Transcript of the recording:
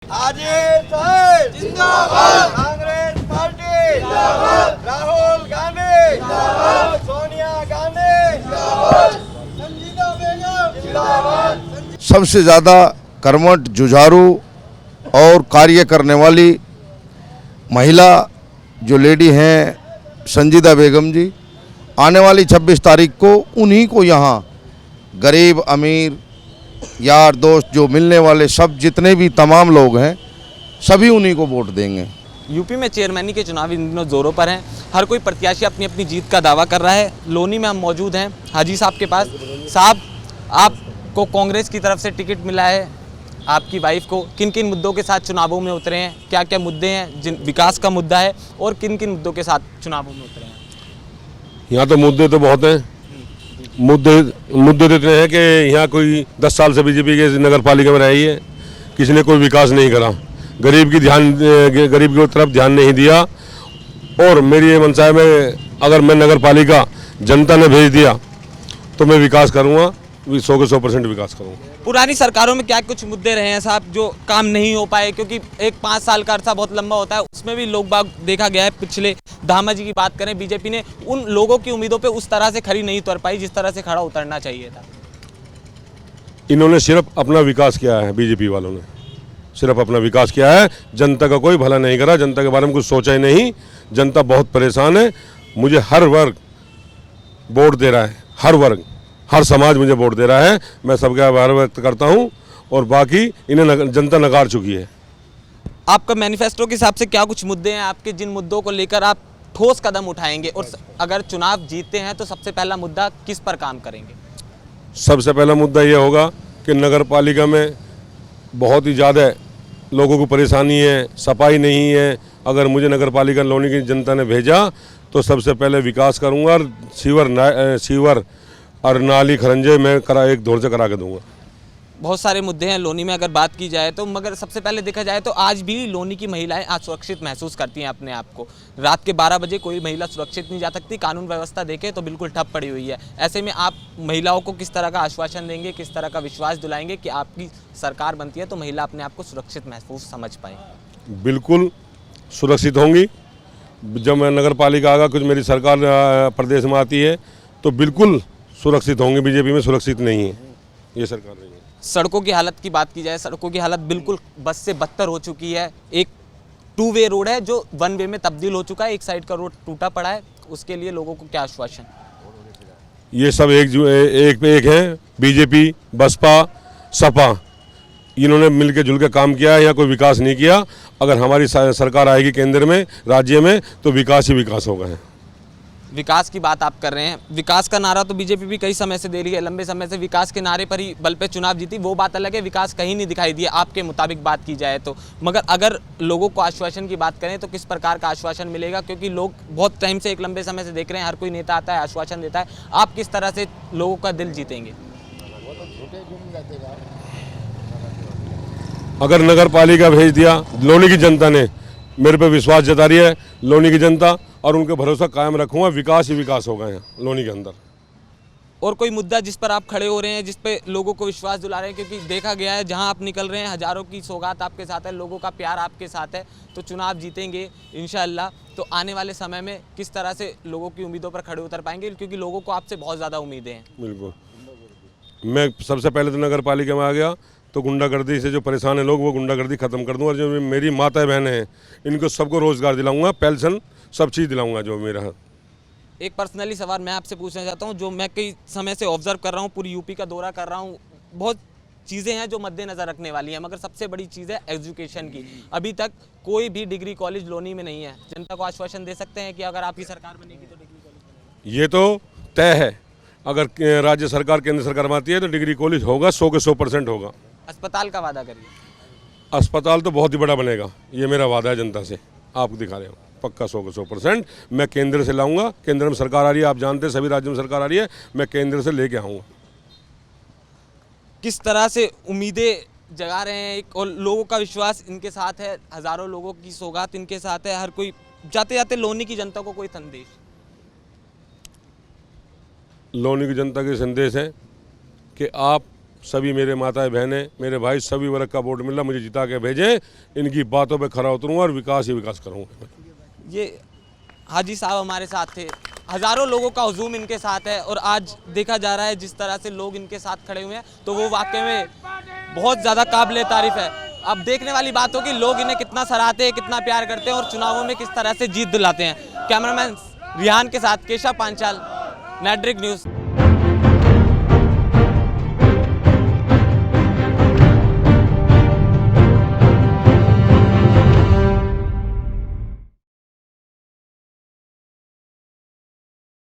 आदेश है जिंदाबाद, कांग्रेस पार्टी जिंदाबाद, राहुल गांधी जिंदाबाद, सोनिया गांधी जिंदाबाद, संजीदा बेगम जिंदाबाद। सबसे ज़्यादा कर्मठ, जुझारू और कार्य करने वाली महिला जो लेडी हैं संजीदा बेगम जी, आने वाली 26 तारीख को उन्हीं को यहाँ गरीब अमीर यार दोस्त जो मिलने वाले सब जितने भी तमाम लोग हैं सभी उन्हीं को वोट देंगे। यूपी में चेयरमैनी के चुनाव इन दिनों जोरों पर हैं। हर कोई प्रत्याशी अपनी अपनी जीत का दावा कर रहा है। लोनी में हम मौजूद हैं हाजी साहब के पास। साहब, आपको कांग्रेस की तरफ से टिकट मिला है, आपकी वाइफ को किन किन मुद्दों के साथ चुनावों में उतरे हैं, क्या क्या मुद्दे हैं जिन विकास का मुद्दा है और किन किन मुद्दों के साथ चुनावों में उतरे हैं? यहाँ तो मुद्दे तो बहुत हैं। मुद्दे तो इतने हैं कि यहाँ कोई 10 साल से बीजेपी के नगर पालिका में रही है, किसी ने कोई विकास नहीं करा, गरीब की तरफ ध्यान नहीं दिया। और मेरी ये मनसा है, मैं अगर मैं नगर पालिका जनता ने भेज दिया तो मैं विकास करूँगा, 100 के 100% विकास करूँगा। पुरानी सरकारों में क्या कुछ मुद्दे रहे हैं साहब जो काम नहीं हो पाए? क्योंकि एक 5 साल का अरसा बहुत लंबा होता है, उसमें भी लोग बाग देखा गया है। पिछले धामा जी की बात करें, बीजेपी ने उन लोगों की उम्मीदों पे उस तरह से खरी नहीं उतर पाई जिस तरह से खड़ा उतरना चाहिए था। इन्होंने सिर्फ अपना विकास किया है, बीजेपी वालों ने सिर्फ अपना विकास किया है, जनता का कोई भला नहीं करा, जनता के बारे में कुछ सोचा ही नहीं। जनता बहुत परेशान है। मुझे हर वर्ग वोट दे रहा है, हर वर्ग, हर समाज मुझे वोट दे रहा है। मैं सबका आभार व्यक्त करता हूं और बाकी इन्हें जनता नकार चुकी है। आपका मैनिफेस्टो के हिसाब से क्या कुछ मुद्दे हैं आपके जिन मुद्दों को लेकर आप ठोस कदम उठाएंगे, और अगर चुनाव जीतते हैं तो सबसे पहला मुद्दा किस पर काम करेंगे? सबसे पहला मुद्दा ये होगा कि नगर पालिका में बहुत ही ज़्यादा लोगों को परेशानी है, सफाई नहीं है। अगर मुझे नगर पालिका लोनी की जनता ने भेजा तो सबसे पहले विकास करूँगा और सीवर और नाली खरंजे मैं एक दौर से करा के दूंगा। बहुत सारे मुद्दे हैं लोनी में अगर बात की जाए तो, मगर सबसे पहले देखा जाए तो आज भी लोनी की महिलाएं असुरक्षित महसूस करती हैं अपने आप को। रात के 12 बजे कोई महिला सुरक्षित नहीं जा सकती। कानून व्यवस्था देखें तो बिल्कुल ठप पड़ी हुई है। ऐसे में आप महिलाओं को किस तरह का आश्वासन देंगे, किस तरह का विश्वास दिलाएंगे कि आपकी सरकार बनती है तो महिला अपने आप को सुरक्षित महसूस समझ पाए? बिल्कुल सुरक्षित होंगी। जब मैं नगर पालिका आगा, कुछ मेरी सरकार प्रदेश में आती है तो बिल्कुल सुरक्षित होंगे। बीजेपी में सुरक्षित नहीं है ये सरकार नहीं है। सड़कों की हालत की बात की जाए, सड़कों की हालत बिल्कुल बस से बदतर हो चुकी है। एक 2 वे रोड है जो 1 वे में तब्दील हो चुका है। एक साइड का रोड टूटा पड़ा है, उसके लिए लोगों को क्या आश्वासन? ये सब एक पे एक हैं। बीजेपी, बसपा, सपा, इन्होंने मिलकर जुल के काम किया है, यहाँ कोई विकास नहीं किया। अगर हमारी सरकार आएगी केंद्र में, राज्य में, तो विकास ही विकास होगा है। विकास की बात आप कर रहे हैं, विकास का नारा तो बीजेपी भी कई समय से दे रही है, लंबे समय से विकास के नारे पर ही बल पे चुनाव जीती। वो बात अलग है, विकास कहीं नहीं दिखाई दिया आपके मुताबिक बात की जाए तो। मगर अगर लोगों को आश्वासन की बात करें तो किस प्रकार का आश्वासन मिलेगा? क्योंकि लोग बहुत टाइम से, एक लंबे समय से देख रहे हैं, हर कोई नेता आता है, आश्वासन देता है। आप किस तरह से लोगों का दिल जीतेंगे? अगर नगर पालिका भेज दिया, लोनी की जनता ने मेरे पे विश्वास जता रही है, लोनी की जनता, और उनके भरोसा कायम रखूंगा। विकास ही विकास होगा यहाँ लोनी के अंदर। और कोई मुद्दा जिस पर आप खड़े हो रहे हैं, जिस पे लोगों को विश्वास दिला रहे हैं? क्योंकि देखा गया है जहां आप निकल रहे हैं हज़ारों की सौगात आपके साथ है, लोगों का प्यार आपके साथ है, तो चुनाव जीतेंगे इंशाअल्लाह। तो आने वाले समय में किस तरह से लोगों की उम्मीदों पर खड़े उतर पाएंगे? क्योंकि लोगों को आपसे बहुत ज़्यादा उम्मीदें हैं। बिल्कुल। मैं सबसे पहले तो नगर पालिका में आ गया तो गुंडागर्दी से जो परेशान है लोग, वो गुंडागर्दी खत्म कर दूँ। और जो मेरी माताएं बहनें हैं इनको सबको रोज़गार दिलाऊंगा, पेंशन सब चीज़ दिलाऊंगा जो मेरा है। एक पर्सनली सवाल मैं आपसे पूछना चाहता हूं, जो मैं कई समय से ऑब्जर्व कर रहा हूं, पूरी यूपी का दौरा कर रहा हूं, बहुत चीज़ें हैं जो मद्देनज़र रखने वाली हैं, मगर सबसे बड़ी चीज़ है एजुकेशन की। अभी तक कोई भी डिग्री कॉलेज लोनी में नहीं है। जनता को आश्वासन दे सकते हैं कि अगर आपकी सरकार बनेगी तो डिग्री कॉलेज? ये तो तय है। अगर राज्य सरकार, केंद्र सरकार में आती है तो डिग्री कॉलेज होगा, 100 के 100% होगा। अस्पताल का वादा करिए। अस्पताल तो बहुत ही बड़ा बनेगा, ये मेरा वादा है जनता से, आपको दिखा रहे हो। पक्का 100 के 100% मैं केंद्र से लाऊंगा। केंद्र में सरकार आ रही है, आप जानते हैं, सभी राज्यों में सरकार आ रही है, मैं केंद्र से लेके आऊँगा। किस तरह से उम्मीदें जगा रहे हैं और लोगों का विश्वास इनके साथ है, हज़ारों लोगों की सौगात इनके साथ है। हर कोई जाते जाते लोनी की जनता को कोई संदेश? लोनी की जनता के संदेश है कि आप सभी मेरे माताएं बहनें, मेरे भाई, सभी वर्ग का वोट मिला, मुझे जिता के भेजें, इनकी बातों पे खरा उतरूंगा और विकास ही विकास करूँगा। ये हाजी साहब हमारे साथ थे, हज़ारों लोगों का हुजूम इनके साथ है और आज देखा जा रहा है जिस तरह से लोग इनके साथ खड़े हुए हैं तो वो वाकई में बहुत ज़्यादा काबिल तारीफ़ है। अब देखने वाली बात हो कि लोग इन्हें कितना सराहते हैं, कितना प्यार करते हैं और चुनावों में किस तरह से जीत दिलाते हैं। कैमरामैन रिहान के साथ केशव पांचाल, नेटड्रिक न्यूज़।